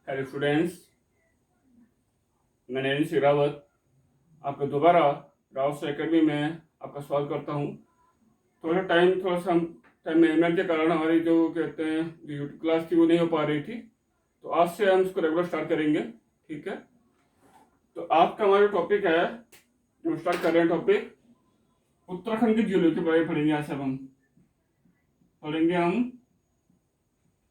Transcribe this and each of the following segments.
Hello students, मैं नरेंद्र सिंह रावत आपका दोबारा रावत एकेडमी में आपका स्वागत करता हूँ। थोड़ा सा हम टाइम मैनेजमेंट के कारण हमारी जो कहते हैं जो यूट्यूब क्लास थी वो नहीं हो पा रही थी, तो आज से हम इसको रेगुलर स्टार्ट करेंगे। ठीक है, तो आज का हमारा टॉपिक है, जो स्टार्ट कर रहे हैं टॉपिक, उत्तराखंड की जिलों के बारे में पढ़ेंगे। आज हम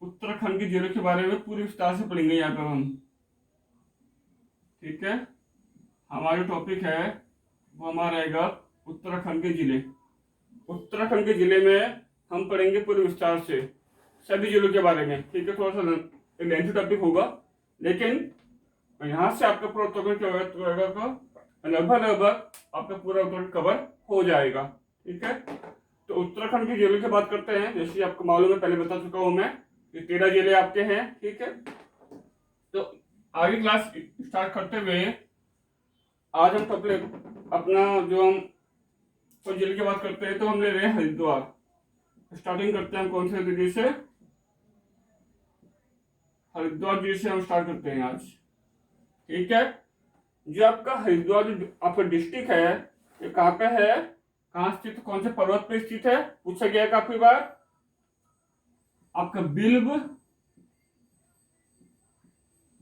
उत्तराखंड की जिलों के बारे में पूरी विस्तार से पढ़ेंगे यहाँ पर हम। ठीक है, हमारा टॉपिक है वो हमारा रहेगा उत्तराखंड के जिले। उत्तराखंड के जिले में हम पढ़ेंगे पूरे विस्तार से सभी जिलों के बारे में। ठीक है, थोड़ा सा लेंथी टॉपिक होगा, लेकिन यहाँ से आपका पूरा उत्तराखंड लगभग आपका पूरा उत्तराखंड कवर हो जाएगा। ठीक है, तो उत्तराखंड के जिलों की बात करते हैं। जैसे आपको मालूम है, पहले बता चुका हूँ मैं, ये 13 जिले आपके हैं। ठीक है, तो आगे क्लास स्टार्ट करते हुए आज हम अपना जो हम कुछ जिले की बात करते हैं, तो हम ले रहे हैं हरिद्वार। स्टार्टिंग करते हैं हम कौन से जिले से? हरिद्वार जिले से हम स्टार्ट करते हैं आज। ठीक है, जो आपका हरिद्वार जो आपका डिस्ट्रिक्ट है, ये कहाँ पे है, कहाँ स्थित, कौन से पर्वत पे स्थित है, पूछा गया है काफी बार। आपका बिल्व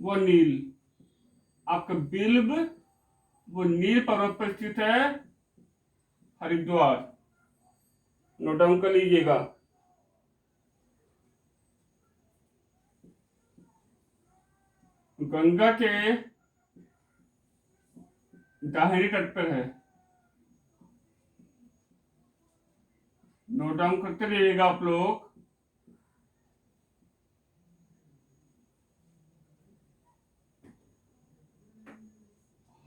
वो नील, आपका बिल्व वो नील पर्वत पर स्थित है हरिद्वार, नोट डाउन कर लीजिएगा। गंगा के दाहिने तट पर है, नोट डाउन करते रहिएगा आप लोग।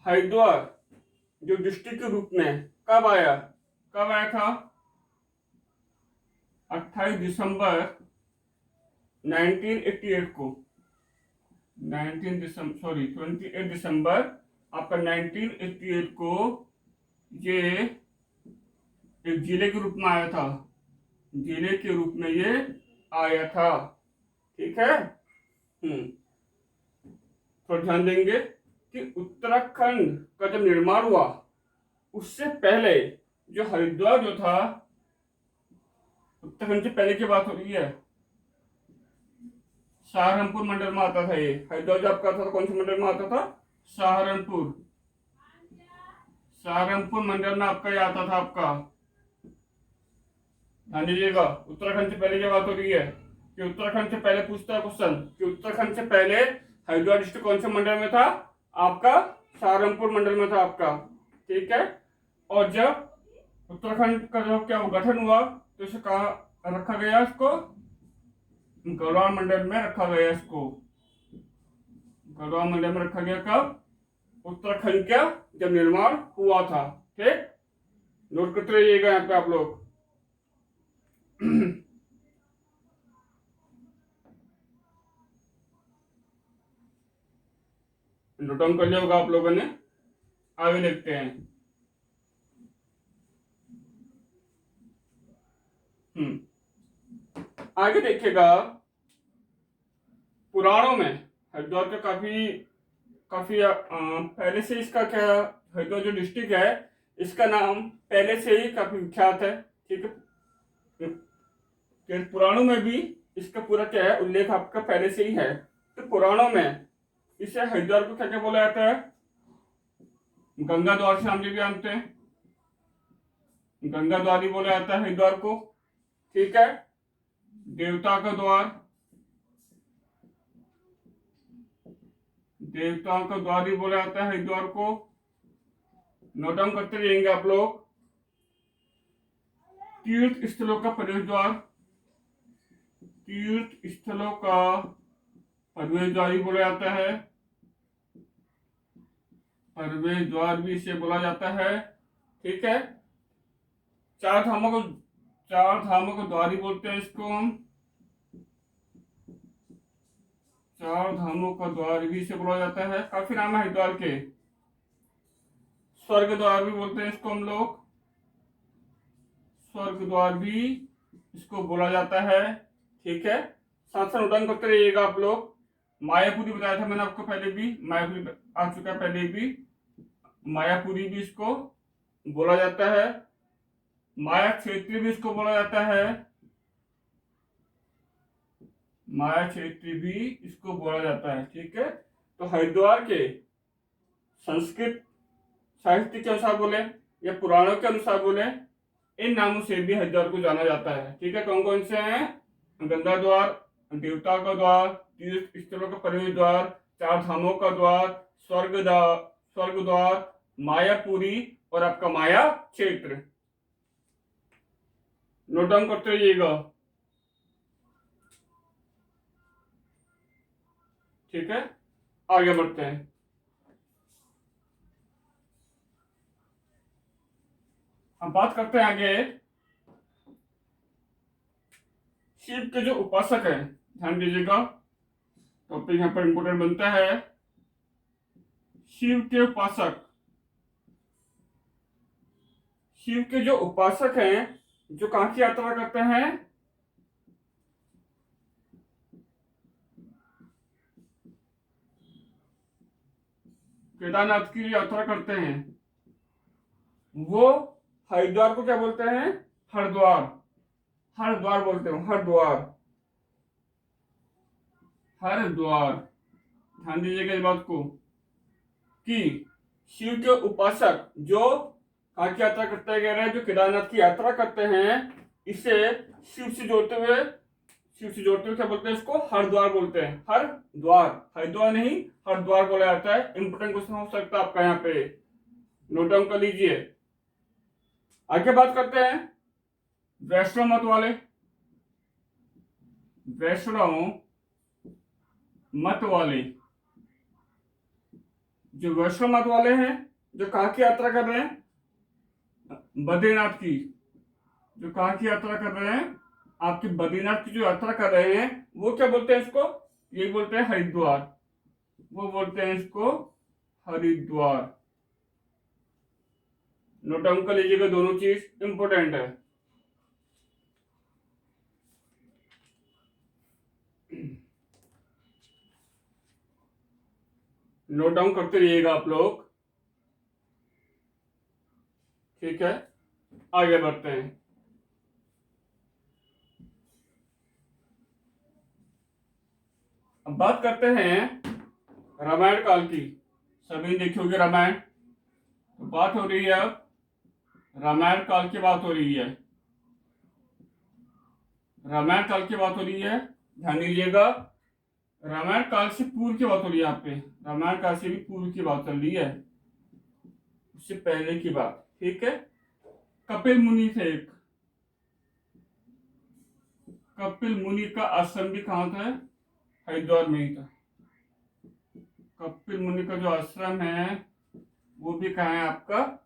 हरिद्वार जो डिस्ट्रिक्ट के रूप में कब आया था? 28 दिसंबर 1988 को, 28 दिसंबर आपका 1988 को ये एक जिले के रूप में आया था, जिले के रूप में ये आया था। ठीक है, तो ध्यान देंगे कि उत्तराखंड का जब निर्माण हुआ, उससे पहले जो हरिद्वार जो था, उत्तराखंड से पहले की बात हो रही है, सहारनपुर मंडल में आता था। ये हरिद्वार जो आपका था, तो कौन से मंडल में आता था? सहारनपुर मंडल में आपका ये आता था आपका। ध्यान दीजिएगा, उत्तराखंड से पहले की बात हो रही है कि उत्तराखंड से पहले पूछता है क्वेश्चन कि उत्तराखंड से पहले हरिद्वार डिस्ट्रिक्ट कौन से मंडल में था? आपका सहारनपुर मंडल में था आपका। ठीक है, और जब उत्तराखंड का जो क्या गठन हुआ, तो इसे कहा रखा गया, इसको गढ़वाल मंडल में रखा गया। इसको गढ़वाल मंडल में रखा गया कब? उत्तराखंड का जब निर्माण हुआ था। ठीक, नोट करते रहिएगा यहाँ पे आप लोग। नोट डाउन कर लिया होगा आप लोगों ने। आगे देखते हैं। आगे देखिएगा, पुराणों में हरिद्वार का काफी पहले से इसका क्या, हरिद्वार जो डिस्ट्रिक्ट है, इसका नाम पहले से ही काफी विख्यात है। ठीक है, पुराणों में भी इसका पूरा क्या है, उल्लेख आपका पहले से ही है। तो पुराणों में इसे हरिद्वार को क्या क्या बोला जाता है? गंगा द्वार से हम भी जानते हैं, गंगा द्वार ही बोला जाता है हरिद्वार को। ठीक है, देवता का द्वार, देवताओं का द्वार ही बोला जाता है हरिद्वार को। नोट डाउन करते रहेंगे आप लोग। तीर्थ स्थलों का प्रवेश द्वार, तीर्थ स्थलों का प्रवेश द्वार ही बोला जाता है, प्रवेश द्वार भी इसे बोला जाता है। ठीक है, चार धामों को द्वार ही बोलते हैं इसको हम, चार धामों का द्वार भी इसे बोला जाता है। काफी नाम है हरिद्वार के। स्वर्ग द्वार भी बोलते हैं इसको हम लोग, स्वर्ग द्वार भी इसको बोला जाता है। ठीक है, साथ साथ उड़ान करते रहिएगा आप लोग। मायापुरी बताया था मैंने आपको पहले भी, मायापुरी आ चुका है पहले भी, मायापुरी भी इसको बोला जाता है, माया क्षेत्री भी इसको बोला जाता है, माया क्षेत्री भी इसको बोला जाता है। ठीक है, तो हरिद्वार के संस्कृत साहित्य के अनुसार बोले या पुराणों के अनुसार बोले, इन नामों से भी हरिद्वार को जाना जाता है। ठीक है, कौन कौन से हैं? गंगा द्वार, देवता का द्वार, तीर्थ स्थलों का प्रवेश द्वार, चार धामों का द्वार, स्वर्ग द्वार, मायापुरी और आपका माया क्षेत्र। नोट डाउन करते रहिएगा। ठीक है, आगे बढ़ते हैं। हम बात करते हैं आगे शिव के जो उपासक हैं, ध्यान दीजिएगा, टॉपिक यहाँ पर इंपोर्टेंट बनता है। शिव के उपासक, शिव के जो उपासक हैं, जो कहाँ की यात्रा करते हैं? केदारनाथ की यात्रा करते हैं, वो हरिद्वार को क्या बोलते हैं? हरिद्वार, हरिद्वार बोलते हैं, हरिद्वार, हरिद्वार। ध्यान दीजिएगा इस बात को कि शिव के उपासक जो कहाँ की यात्रा करते हैं, जो केदारनाथ की यात्रा करते हैं, इसे शिव से जोड़ते हुए, शिव से जोड़ते हुए क्या बोलते हैं? इसको हरिद्वार बोलते हैं, हरिद्वार, हरिद्वार नहीं हरिद्वार बोला जाता है। इंपोर्टेंट क्वेश्चन हो सकता है आपका यहाँ पे, नोट डाउन कर लीजिए। आगे बात करते हैं वैष्णव मत वाले, वैष्णव मत वाले, जो वैष्णव मत वाले हैं, जो कहाँ की यात्रा कर रहे हैं? बद्रीनाथ की, जो कहाँ की यात्रा कर रहे हैं? आपकी बद्रीनाथ की जो यात्रा कर रहे हैं, वो क्या बोलते हैं इसको? ये बोलते हैं हरिद्वार, वो बोलते हैं इसको हरिद्वार। नोट डाउन कर लीजिएगा, दोनों चीज इंपोर्टेंट है। नोट डाउन करते रहिएगा आप लोग। ठीक है, आगे बढ़ते हैं। अब बात करते हैं रामायण काल की। सभी देखी होगी रामायण, तो बात हो रही है अब रामायण काल की बात हो रही है, रामायण काल की बात हो रही है। ध्यान दीजिएगा, रामायण काल से पूर्व की बात हो रही है यहाँ पे, रामायण काल से भी पूर्व की बात चल रही है, उससे पहले की बात। ठीक है, कपिल मुनि थे एक, कपिल मुनि का आश्रम भी कहाँ था? हरिद्वार में ही था। कपिल मुनि का जो आश्रम है वो भी कहाँ है आपका?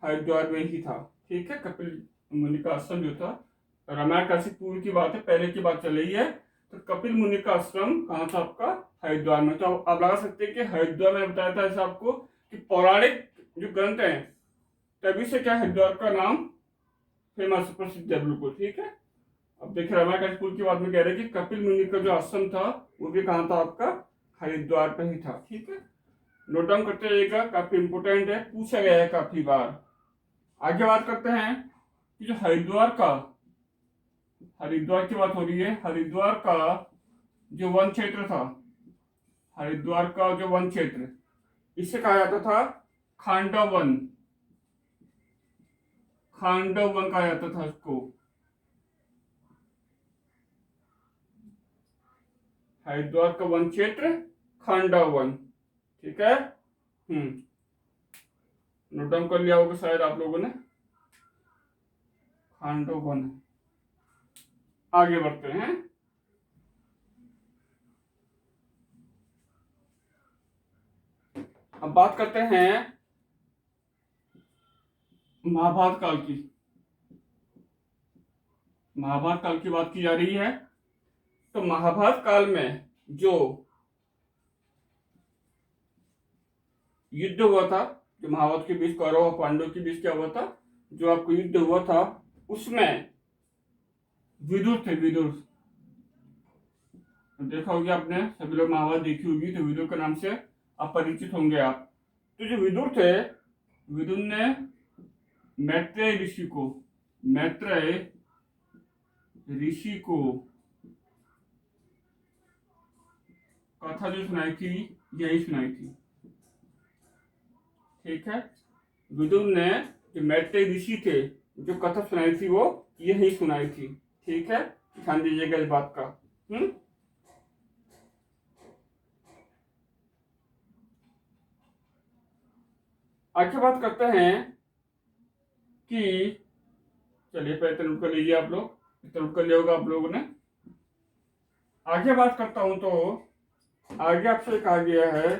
हरिद्वार में ही था। ठीक है, कपिल मुनि का आश्रम जो था, रामायण काल से पूर्व की बात है, पहले की बात चल रही है। तो कपिल मुनि का आश्रम कहाँ था आपका? हरिद्वार में। तो आप लगा सकते हैं कि हरिद्वार में बताया था ऐसा आपको कि पौराणिक जो ग्रंथ हैं, तभी से क्या हरिद्वार का नाम फेमस प्रसिद्ध है बिल्कुल। ठीक है, अब देखिए रामायण काल से पूर्व की बात में कह रहे हैं कि कपिल मुनि का जो आश्रम था वो भी कहाँ था आपका? हरिद्वार पे ही था। ठीक है, नोट डाउन करते रहिएगा, काफी इंपोर्टेंट है, पूछा गया है काफी बार। आगे बात करते हैं कि जो हरिद्वार की बात हो रही है, हरिद्वार का जो वन क्षेत्र था, हरिद्वार का जो वन क्षेत्र, इसे कहा जाता था खांडव वन, खांडव वन कहा जाता था इसको। हरिद्वार का वन क्षेत्र खांडव वन। ठीक है, नोट डाउन कर लिया होगा शायद आप लोगों ने, खांडव वन। आगे बढ़ते हैं। अब बात करते हैं महाभारत काल की, महाभारत काल की बात की जा रही है। तो महाभारत काल में जो युद्ध हुआ था, जो महाभारत के बीच कौरव और पांडव के बीच क्या हुआ था, जो आपको युद्ध हुआ था, उसमें विदुर थे, विदुर, देखा होगा आपने, सभी लोग महाभारत देखी होगी, तो विदुर के नाम से आप परिचित होंगे आप। तो जो विदुर थे, विदुर ने मैत्रेय ऋषि को कथा जो सुनाई थी, यही सुनाई थी। ठीक है, विदुर ने जो मैत्रेय ऋषि थे, जो कथा सुनाई थी, वो यही सुनाई थी। ठीक है, ध्यान दीजिएगा इस बात का। आगे बात करते हैं कि, चलिए पहले नोट कर लीजिए आप लोग, नोट कर लिया होगा आप लोगों ने। आगे बात करता हूं तो आगे आपसे कहा गया है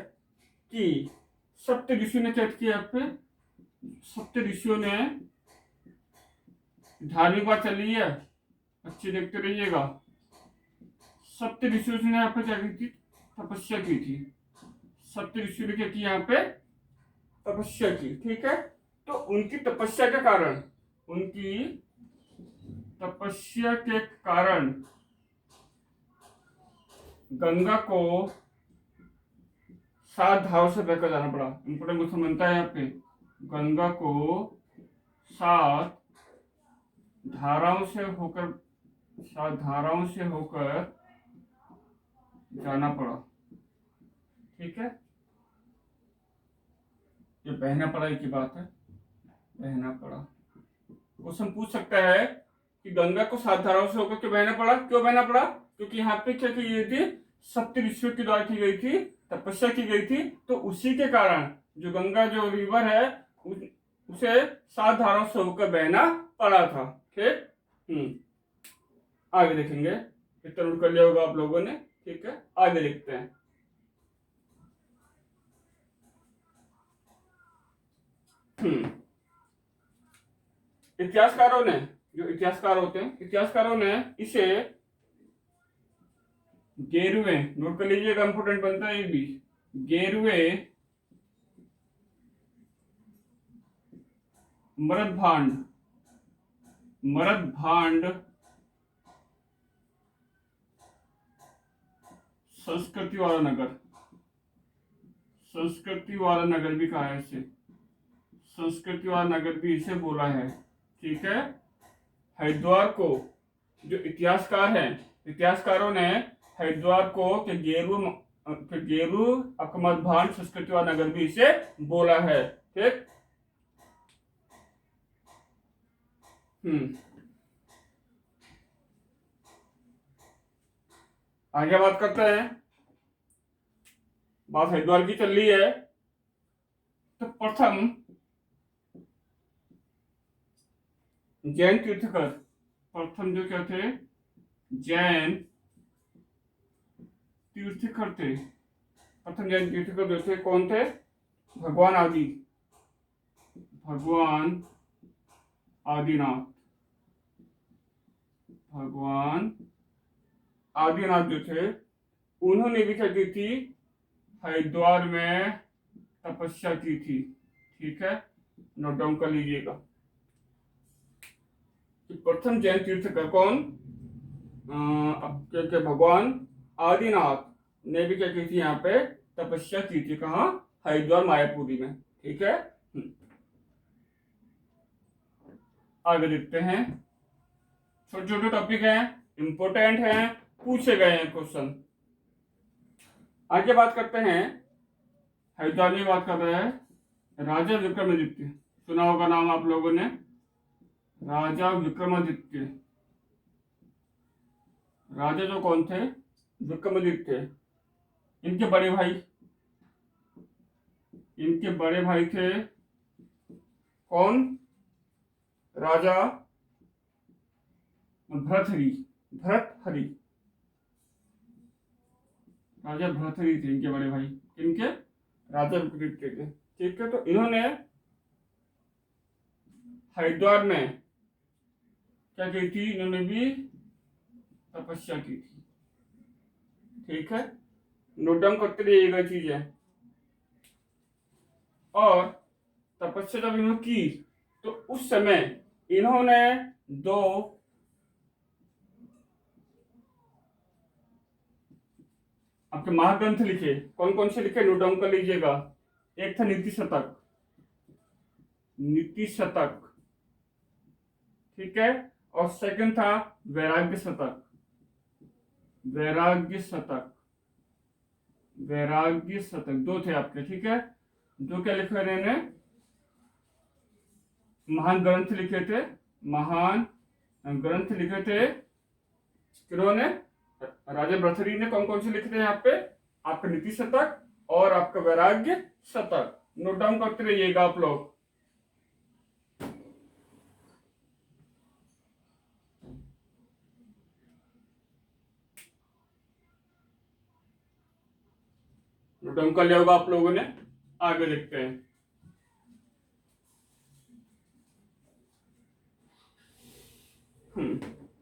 कि सप्त ऋषियों ने क्या किया, आप पे सप्त ऋषियों ने धार्मिक बात चली है, अच्छी देखते रहिएगा। सप्त ऋषियों ने यहाँ पे क्या की थी, तपस्या की थी। सप्त ऋषियों ने क्या की, यहाँ पे तपस्या की। ठीक है, तो उनकी तपस्या के कारण, उनकी तपस्या के कारण गंगा को 7 धाराओं से बहकर जाना पड़ा। इंपोर्टेंट क्वेश्चन बनता है यहाँ पे, गंगा को 7 धाराओं से होकर 7 धाराओं से होकर जाना पड़ा। ठीक है, ये बहना पड़ा की बात है, बहना पड़ा। क्वेश्चन पूछ सकता है कि गंगा को 7 धाराओं से होकर क्यों बहना पड़ा, क्यों बहना पड़ा? क्योंकि यहाँ पे क्या की गई थी, सप्त ऋषियों के द्वारा की गई थी, तपस्या की गई थी। तो उसी के कारण जो गंगा जो रिवर है, उसे 7 धाराओं से होकर बहना पड़ा था। ठीक, आगे देखेंगे, इतना नोट कर लिया होगा आप लोगों ने। ठीक है, आगे लिखते हैं। इतिहासकारों ने, जो इतिहासकार होते हैं, इतिहासकारों ने इसे गेरुए, नोट कर लीजिएगा, इंपोर्टेंट बनता है ये भी, गेरुए मरदभांड संस्कृति वाला नगर भी कहा है इसे, संस्कृति वाला नगर भी इसे बोला है। ठीक है, हरिद्वार को जो इतिहासकार हैं, इतिहासकारों ने हरिद्वार को गेरू अकमदभांड संस्कृति वाला नगर भी इसे बोला है। ठीक, आगे बात करते हैं, बात हरिद्वार की चल रही है। तो प्रथम जैन तीर्थकर, प्रथम जो क्या थे, जैन तीर्थकर थे। प्रथम जैन तीर्थकर जो थे, कौन थे? भगवान आदिनाथ जो थे, उन्होंने भी क्या की थी, हरिद्वार में तपस्या की थी। ठीक है, नोट डाउन कर लीजिएगा। प्रथम जैन तीर्थकर कौन? क्या भगवान आदिनाथ ने भी क्या की थी, यहाँ पे तपस्या की थी। कहाँ? हरिद्वार मायापुरी में। ठीक है, आगे देखते हैं। छोटे छोटे टॉपिक हैं, इंपोर्टेंट हैं, पूछे गए हैं क्वेश्चन। आगे बात करते हैं, हरिद्वार में बात कर रहे हैं राजा विक्रमादित्य। सुना होगा नाम आप लोगों ने, राजा विक्रमादित्य। राजा जो कौन थे? विक्रमादित्य। इनके बड़े भाई थे कौन? राजा भरतहरि। राजा भरतहरि थे इनके बड़े भाई। इनके राजा विक्रमादित्य थे। ठीक है, तो इन्होंने हरिद्वार में क्या की थी, इन्होंने भी तपस्या की थी। ठीक है, नोट डाउन करते रहिएगा चीजें। और तपस्या जब इन्होंने की, तो उस समय इन्होंने 2 आपके महाग्रंथ लिखे, कौन कौन से लिखे नोट डाउन कर लीजिएगा। एक था नीति शतक, नीति शतक, ठीक है। और सेकंड था वैराग्य शतक, वैराग्य शतक, वैराग्य शतक, दो थे आपके, ठीक है। जो क्या लिखे इन्होंने, महान ग्रंथ लिखे थे, महान ग्रंथ लिखे थे किन्होंने, राजा भर्तृहरि ने। कौन कौन से लिखे थे यहाँ पे, आपका नीति शतक और आपका वैराग्य शतक। नोट डाउन करते रहिएगा आप लोग। नोट डाउन कर लिया होगा आप लोगों ने। आगे देखते हैं।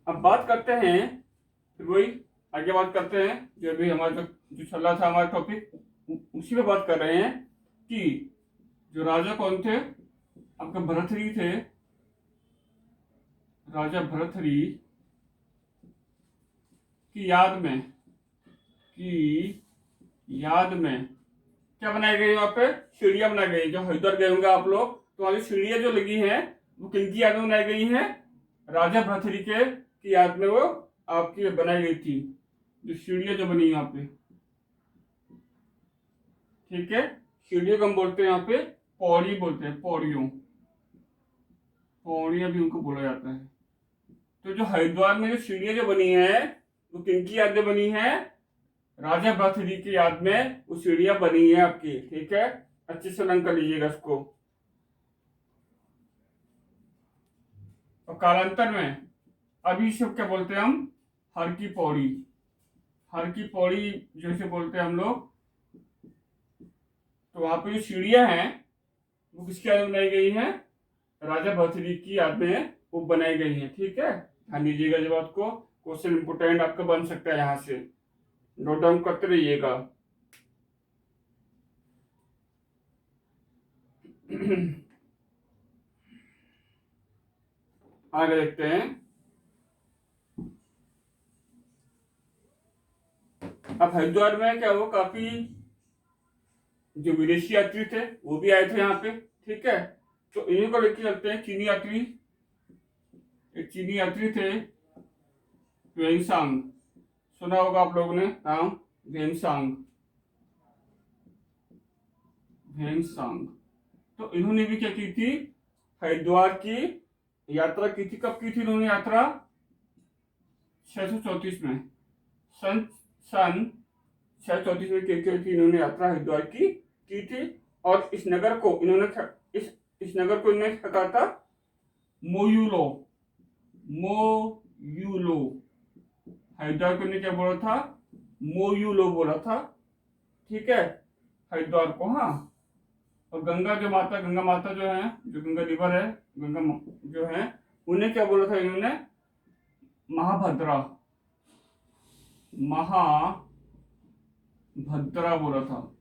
अब बात करते हैं, फिर वही आगे बात करते हैं, जो भी हमारा जो चल रहा था हमारा टॉपिक, उसी पे बात कर रहे हैं कि जो राजा कौन थे, आपके भर्तृहरि थे, राजा भर्तृहरि की याद में, की याद में क्या बनाई गई, वहां पे सीढ़ियां बनाई गई। जो हरिद्वार गए होंगे आप लोग, तो वहां सीढ़ियां जो लगी हैं वो किनकी याद में बनाई गई हैं, राजा भर्तृहरि के की याद में वो आपकी बनाई गई थी, जो सीढ़ियां जो बनी यहाँ पे, ठीक है। सीढ़ियों को हम बोलते हैं यहाँ पे पौड़ी बोलते हैं, पौड़ियों, पौड़ियां भी उनको बोला जाता है। तो जो हरिद्वार में जो सीढ़ियां जो बनी है वो किनकी याद में बनी है, राजा भर्तृहरि की याद में वो सीढ़ियां बनी है आपकी, ठीक है। अच्छे से रंग कर लीजिएगा इसको। और कालांतर में अभी सब क्या बोलते हैं हम, हर की पौड़ी, हर की पौड़ी जैसे बोलते हैं हम लोग। तो वहां पे जो सीढ़ियां हैं वो किसकी याद में बनाई गई हैं, राजा भर्तृहरि की याद में वो बनाई गई हैं, ठीक है। ध्यान दीजिएगा जब आपको क्वेश्चन इंपोर्टेंट आपका बन सकता है, यहां से नोट डाउन करते रहिएगा। आगे देखते हैं। अब हरिद्वार में क्या हुआ, काफी जो विदेशी यात्री थे वो भी आए थे यहाँ पे, ठीक है। तो इन्हीं को लेके चलते हैं, चीनी यात्री। एक चीनी यात्री थे वेनसांग, सुना होगा आप लोगों ने नाम, वेनसांग, वेनसांग। तो इन्होंने भी क्या की थी, हरिद्वार की यात्रा की थी। कब की थी इन्होंने यात्रा, 634 में, सन 634 में की थी इन्होंने यात्रा, हरिद्वार की थी। और इस नगर को इन्होंने इस नगर को इन्होंने क्या कहा था, मोयूलो, मोयूलो। हरिद्वार को इन्होंने क्या बोला था, मोयूलो बोला था, ठीक है, हरिद्वार को। हाँ, और गंगा जो माता, गंगा माता जो है, जो गंगा रिवर है, गंगा जो है, उन्हें क्या बोला था इन्होंने, महाभद्रा, महाभद्रा बोला था।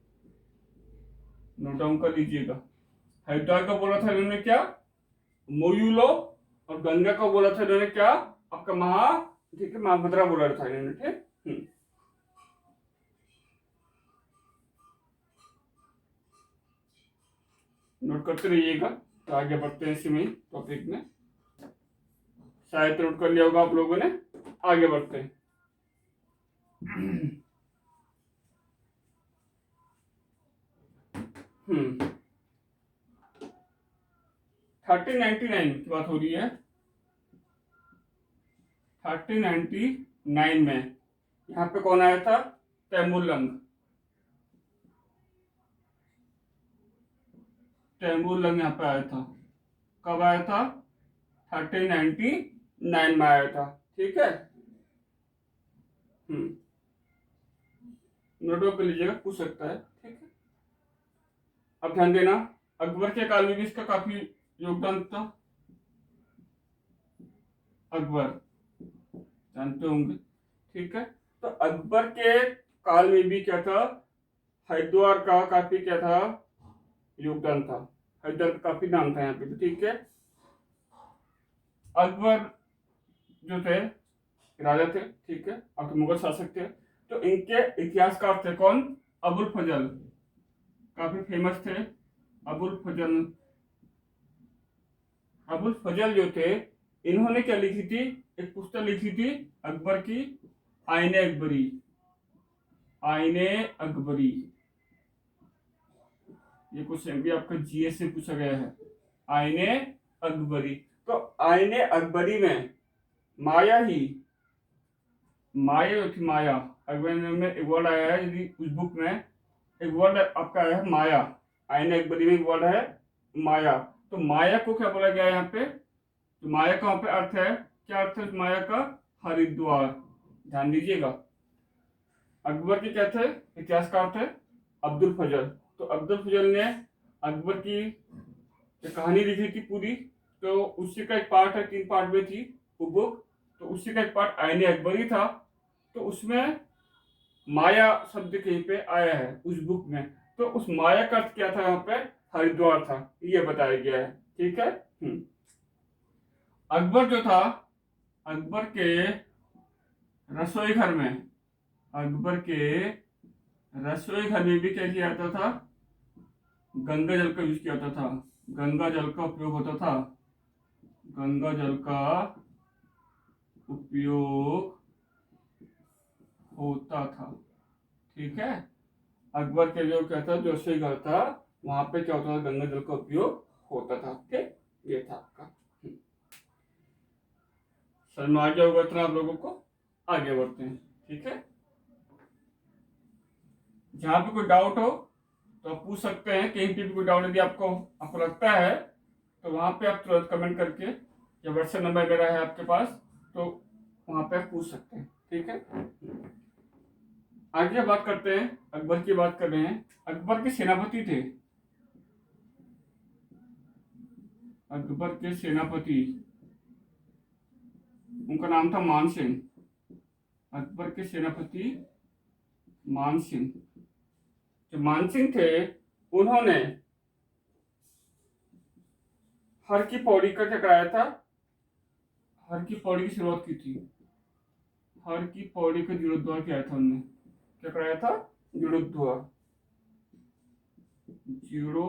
नोट डाउन कर लीजिएगा। हरिद्वार का बोला था इन्होंने क्या, मोयूलो, और गंगा का बोला था इन्होंने क्या, आपका ठीक है, महाभद्रा बोला था इन्होंने, ठीक। नोट करते रहिएगा। तो आगे बढ़ते हैं इसी में टॉपिक में, शायद नोट कर लिया होगा आप लोगों ने। आगे बढ़ते हैं। 1399 की बात हो रही है। 1399 में यहाँ पे कौन आया था, तैमूरलंग, तैमूरलंग यहाँ पे आया था। कब आया था, 1399 में आया था, ठीक है। नोट कर लीजिएगा, पूछ सकता है, ठीक है। अब ध्यान देना, अकबर के काल में भी इसका काफी योगदान था। अकबर जानते होंगे, ठीक है। तो अकबर के काल में भी क्या था, हरिद्वार का काफी क्या था, योगदान था। हरिद्वार का काफी नाम था यहाँ पे, ठीक है। अकबर जो थे राजा थे, ठीक है, आपके मुगल शासक थे। तो इनके इतिहासकार थे कौन? अबुल फजल, काफी फेमस थे अबुल फजल। अबुल फजल जो थे, इन्होंने क्या लिखी थी? एक पुस्तक लिखी थी अकबर की, आईने अकबरी। आईने अकबरी, ये क्वेश्चन भी आपका जीएस से पूछा गया है। आईने अकबरी, तो आईने अकबरी में माया ही, माया जो थी, माया अकबर में एक वर्ड आया है, यदि उस बुक में एक वर्ड आपका आया है माया। आईने अकबरी में एक वर्ड है माया, तो माया को क्या बोला गया है यहाँ पे? तो माया का वहां पे अर्थ है, क्या अर्थ है माया का? हरिद्वार। ध्यान दीजिएगा। अकबर के क्या थे? इतिहासकार थे अब्दुल फजल। तो अब्दुल फजल ने अकबर की कहानी लिखी थी पूरी, तो उसी का एक पार्ट है, 3 पार्ट में थी वो बुक, तो उसी का एक पार्ट आईने अकबरी था। तो उसमें माया शब्द कहीं पे आया है उस बुक में, तो उस माया का अर्थ क्या था यहाँ पे? हरिद्वार था, ये बताया गया है। ठीक है। अकबर जो था, अकबर के रसोई घर में, अकबर के रसोई घर में भी क्या किया जाता था? गंगा जल का यूज किया जाता था, गंगा जल का उपयोग होता था, गंगा जल का उपयोग होता था। ठीक है। अकबर के जो क्या था, जो रसोई घर था, वहां पे क्या होता था? गंगा जल का उपयोग होता था। ठीक, ये था आपका। समझ में आ गया होगा इतना आप लोगों को। आगे बढ़ते हैं। ठीक है। जहां पे कोई डाउट हो तो आप पूछ सकते हैं, कहीं पे भी कोई डाउट यदि आपको लगता है तो वहां पे आप तुरंत कमेंट करके, या व्हाट्सएप नंबर मेरा है आपके पास, तो वहां पे आप पूछ सकते हैं। ठीक है। आगे बात करते हैं, अकबर की बात कर रहे हैं। अकबर के सेनापति थे, अकबर के सेनापति, उनका नाम था मानसिंह। अकबर के सेनापति मानसिंह। जो मानसिंह थे, उन्होंने हर की पौड़ी का क्या कराया था? हर की पौड़ी की शुरुआत की थी। हर की पौड़ी का जीर्णोद्धार किया था उन्होंने। क्या कराया था? जीर्णोद्धार, जीर्णो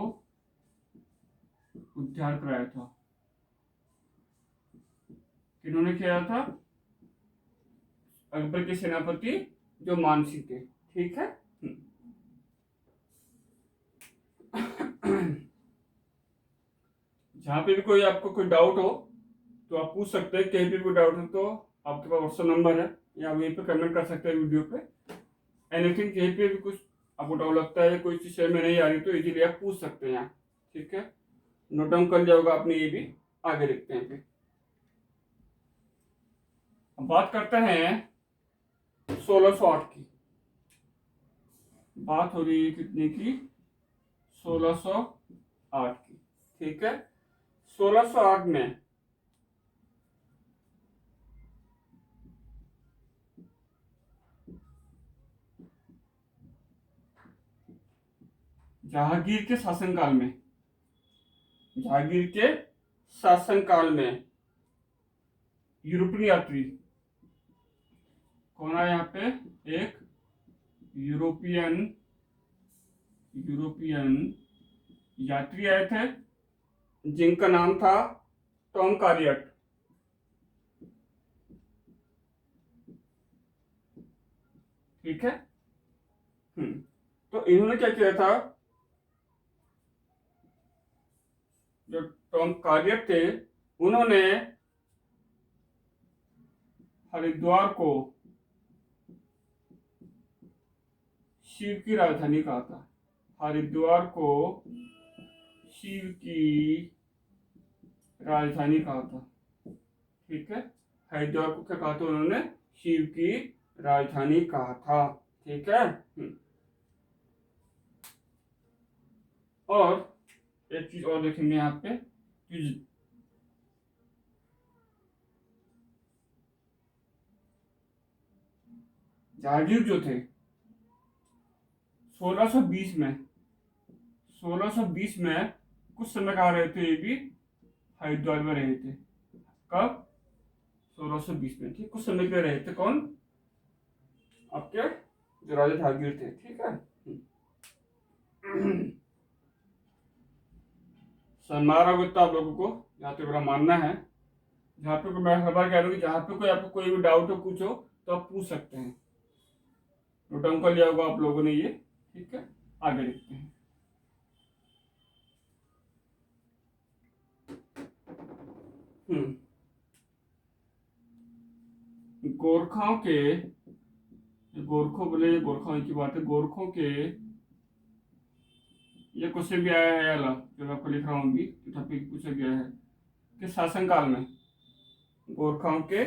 उद्धार कराया था। किन्होंने किया था? अकबर के सेनापति जो मानसिंह थे। ठीक है। जहां पे भी कोई आपको कोई डाउट हो तो आप पूछ सकते हैं, कहीं पे भी कोई डाउट हो तो आपके पास व्हाट्सएप नंबर है, या वहीं पे कमेंट कर सकते हैं वीडियो पे। एनीथिंग, कहीं पे भी कुछ आपको डाउट लगता है, कोई चीज समझ में नहीं आ रही, तो इजीली आप पूछ सकते हैं यहाँ। ठीक है। नोट डाउन कर लिया होगा आपने ये भी। आगे देखते हैं फिर। अब बात करते हैं 1608 की। बात हो रही है कितने की? 1608 की। ठीक है। 1608 में जहांगीर के शासनकाल में, जहांगीर के शासनकाल में यूरोपीय यात्री कौन आया यहाँ पे? एक यूरोपियन यूरोपियन यात्री आए थे, जिनका नाम था टॉम कारियट। ठीक है। तो इन्होंने क्या किया था? जो टॉम कारियट थे, उन्होंने हरिद्वार को शिव की राजधानी कहा था। हरिद्वार को शिव की राजधानी कहा था। ठीक है। हरिद्वार को क्या कहा था उन्होंने? शिव की राजधानी कहा था। ठीक है। और एक चीज और देखेंगे यहाँ पे, जहांगीर जो थे 1620 में, 1620 में कुछ समय कहा रहे थे, ये भी हरिद्वार में रहे थे। कब? 1620 में। ठीक, कुछ समय के रहे थे। कौन? आपके जो राजा जहांगीर थे, ठीक है। सनमार हो गया आप लोगों को, जहाँ तक मेरा मानना है। जहाँ पे मैं हर बार कह रहा हूँ कि जहाँ पे कोई आपको कोई भी डाउट हो पूछो तो आप पूछ सकते हैं। नोट डाउन कर लिया होगा आप लोगों ने ये, ठीक है। आगे देखते हैं। गोरखाओं के, गोरखों बोले, गोरखाओं की बात है, गोरखों के, ये क्वेश्चन भी आया है अला, जो मैं आपको लिख रहा हूँ अभी, टॉपिक पूछा गया है कि शासनकाल में, गोरखाओं के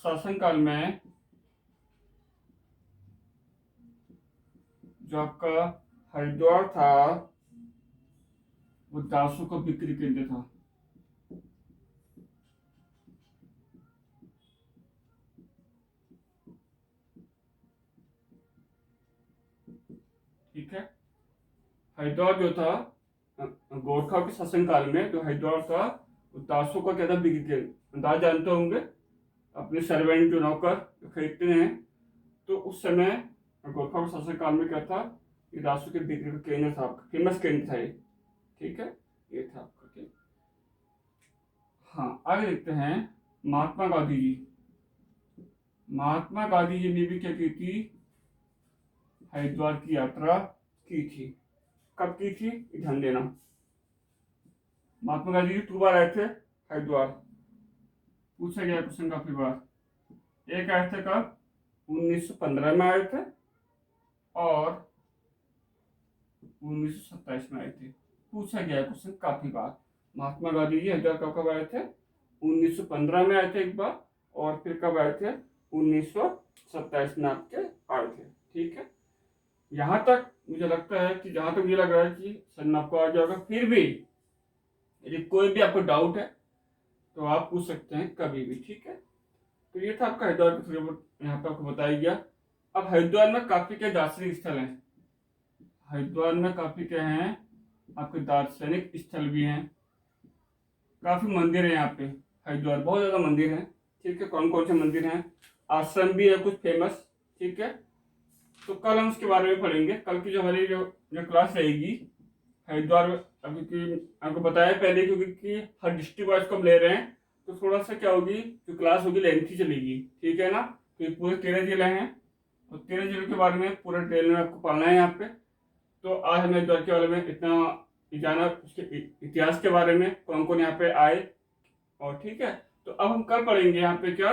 शासनकाल में जो आपका हरिद्वार था वो दासों का बिक्री केंद्र था। ठीक है, हरिद्वार जो था गोरखा के शासनकाल में जो हरिद्वार था वो दासों का क्या था, बिक्री केंद्र। दास जानते होंगे, अपने सर्वेंट जो नौकर जो खरीदते हैं, तो उस समय गोरखा के शासनकाल में क्या था, ये दासों के बिक्री का केंद्र था, फेमस केंद्र था ये, ठीक है। ये था आपका, ठीक। हाँ, आगे देखते हैं। महात्मा गांधी जी, महात्मा गांधी जी ने भी क्या की थी, हरिद्वार की यात्रा की थी। कब की थी, ध्यान देना। महात्मा गांधी जी 2 बार आए थे हरिद्वार, पूछा गया क्वेश्चन काफी बार। एक आए थे कब, 1915 में आए थे और 1927 में आए थे। पूछा गया क्वेश्चन काफी बार। महात्मा गांधी जी हरिद्वार कब कब आए थे, 1915 में आए थे एक बार, और फिर कब आए थे, 1927 में आपके आए थे, ठीक है। यहाँ तक मुझे लगता है कि, जहाँ तक मुझे लग रहा है कि समझ आपको आ गया होगा। फिर भी यदि कोई भी आपको डाउट है तो आप पूछ सकते हैं कभी भी, ठीक है। तो ये था आपका हरिद्वार का थोड़ा बहुत यहाँ पे आपको बताया गया। अब हरिद्वार में काफी क्या दार्शनिक स्थल हैं, हरिद्वार में काफी क्या हैं आपके दार्शनिक स्थल भी हैं, काफी मंदिर है यहाँ पे। हरिद्वार बहुत ज्यादा मंदिर है, ठीक है। कौन कौन से मंदिर हैं, आश्रम भी है कुछ फेमस, ठीक है। तो कल हम उसके बारे में पढ़ेंगे। कल की जो हमारी जो क्लास रहेगी हरिद्वार, क्योंकि आपको बताया पहले, क्योंकि हर डिस्ट्रिक्ट वाइज को हम ले रहे हैं, तो थोड़ा सा क्या होगी, जो क्लास होगी लेंथी चलेगी, ठीक है ना। तो पूरे 13 जिले हैं और 13 जिलों के बारे में पूरा डिटेल में आपको पढ़ना है यहाँ पे। तो आज हमें हरिद्वार के बारे में इतना जाना, उसके इतिहास के बारे में, कौन कौन यहाँ पे आए, और ठीक है। तो अब हम कल पढ़ेंगे यहाँ पे क्या,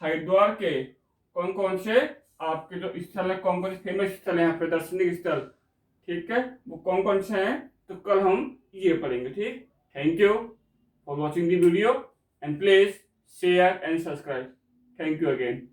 हरिद्वार के कौन कौन से आपके जो स्थल है, कौन कौन से फेमस स्थल है यहाँ पे, दार्शनिक स्थल, ठीक है, वो कौन कौन से हैं। तो कल हम ये पढ़ेंगे, ठीक। Thank you for watching the video and please share and subscribe. Thank you again.